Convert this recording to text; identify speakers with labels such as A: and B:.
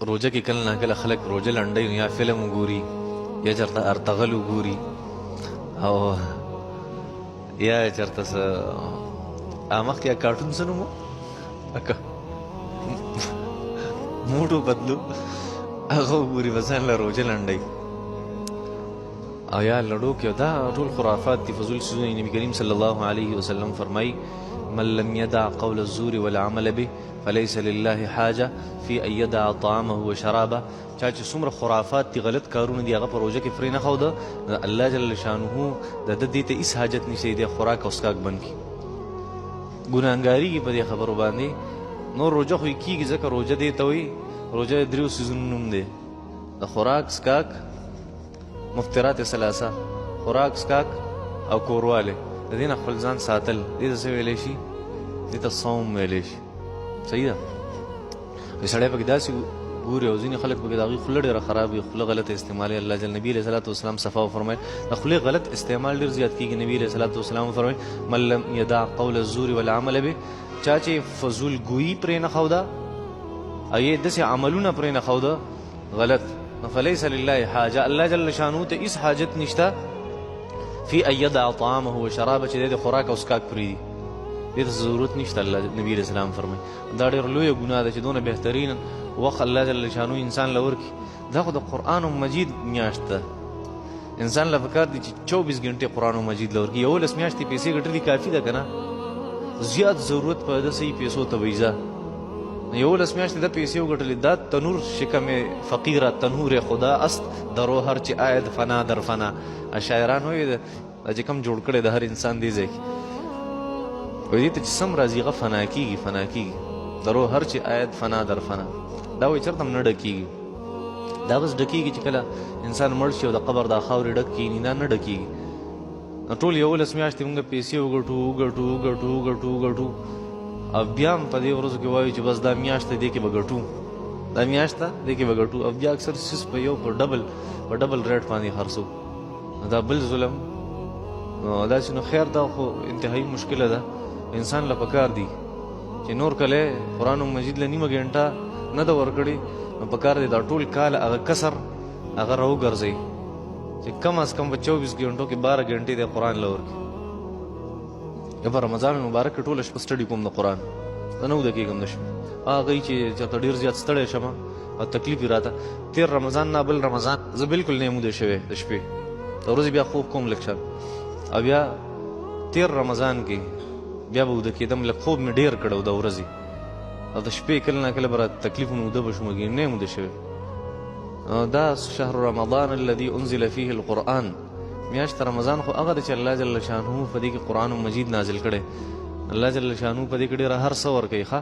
A: روجه کې کله نه کله خلک روجه لنډوي یا فلم وګوري یا چېرته ارطغرل وګوري او یا چېرته څه مخکې کارټون څه نوم و موټو بدلو هغه وګوري بس ځان له روجه لنډوي او یا لړو کې دا ټول خرافات دي فضول څیزونه نبي کریم صلی الله علیه وسلم فرمایي من لم يدع قول الزور والعمل به فليس لله حاجه في ان يدع طعامه وشرابه چا چې څومره خرافات دي غلط کارونه دي هغه په روژه کې پرې نه ښوده الله جل شانه د ده دې ته هېڅ حاجت نشته دی خوراک او څښاک بند کړي ګناهګارېږي په دې خبرو باندې نور روژه خو یې کېږي ځکه روژه دې ته وایي روژه د دریو څیزونو نوم دی د خوراک څښاک مفترات ثلاثه خوراک څښاک او کوروالی د دې نه خپل ځان ساتل دې ته څه ویلی شي دې ته صوم ویلی شي صحیح ده سړی پکې داسې ګوري او ځینې خلک پکې د هغوی خوله ډېره خراب وي خوله غلطه استعمالوي الله جل نبي علیه صلات وسلام صفا وفرمیل د خولې غلط استعمال ډېر زیات کېږي نبي علیه صلات وسلام وفرمیل من لم یدع قول الزور والعمل به چا چې فضول ګویي پرې نه ښوده او یې داسې عملونه پرې نه ښوده غلط فلیس لله حاجه الله جل شانو ته هېڅ حاجت نشته فی ان یدع طعامه وشرابه چې د خوراک او څښاک پرېږدي دې ته ضرورت نشته الله نبي علیه السلام فرمایي دا ډېر لویه ګناه ده چې دونه بهترین وخت الله جل شانو انسان له ورکړي دا خو د قرآن مجید میاشت ده انسان له پکار دي چې 24 ګنټې قرآن مجید له ورکړي 11 میاشتې پیسې ګټلې کافي ده که نه زیات ضرورت په ده صحیح پیسو ته وایي ځه 11 میاشتې ده پیسې وګټلې دا تنور شکم فقیره تنور خدا است دروهر چې آید فنا در فنا شاعران وایي دا چې کوم جوړ کړی د هر انسان دې ځای کې وایي دې ته چې سم راځي هغه فنا کېږي دروهر چې آید فنا در فنا دا وایي چېرته هم نه ډکېږي دا بس ډکېږي چې کله انسان مړ شي او د قبر دا خاورې ډک کېږي دا نه ډکېږي ټول 11 میاشتې موږ پیسې وګټو او بیا هم په دې ورځو کې وایو چې بس دا میاشت دې کې به ګټو دا میاشت دې کې به ګټو او بیا اکثر سیس په یو په ډبل ریټ باندې خرڅو دا بل ظلم داسې نو خیر دا خو انتهایي مشکله ده انسان له پکار دی چې نور کله قرآن مجید له نیمه ګنټه نه ده ورکړې نو پکار دی دا ټول کال هغه کسر هغه راوګرځوي چې کم از کم په 24 ګنټو کې 12 ګنټې د قرآن له ورکړي په رمضان مبارک کې ټوله شپه سټډي کوم د قرآن زه نه وده کېږم د شپې هغه چې چېرته ډېر زیات ستړی شم او تکلیف یې راته تېر رمضان نه بل رمضان زه بالکل نه یم وده شوی د شپې د ورځې بیا خوب کوم لږ شان او بیا تېر رمضان کې بیا به وده کېدم لږ خوب مې ډېر کړی و د ورځې او د شپې کله نه کله به راته تکلیف مې وده به شوم نه یم وده شوی دا شهر رمضان الذي انزل فيه القرآن میاشت رمضان خو هغه ده چې الله جل شانه په دې کې قرآن مجید نازل کړی الله جل شانه په دې کې ډېره هر څه ورکوي ښه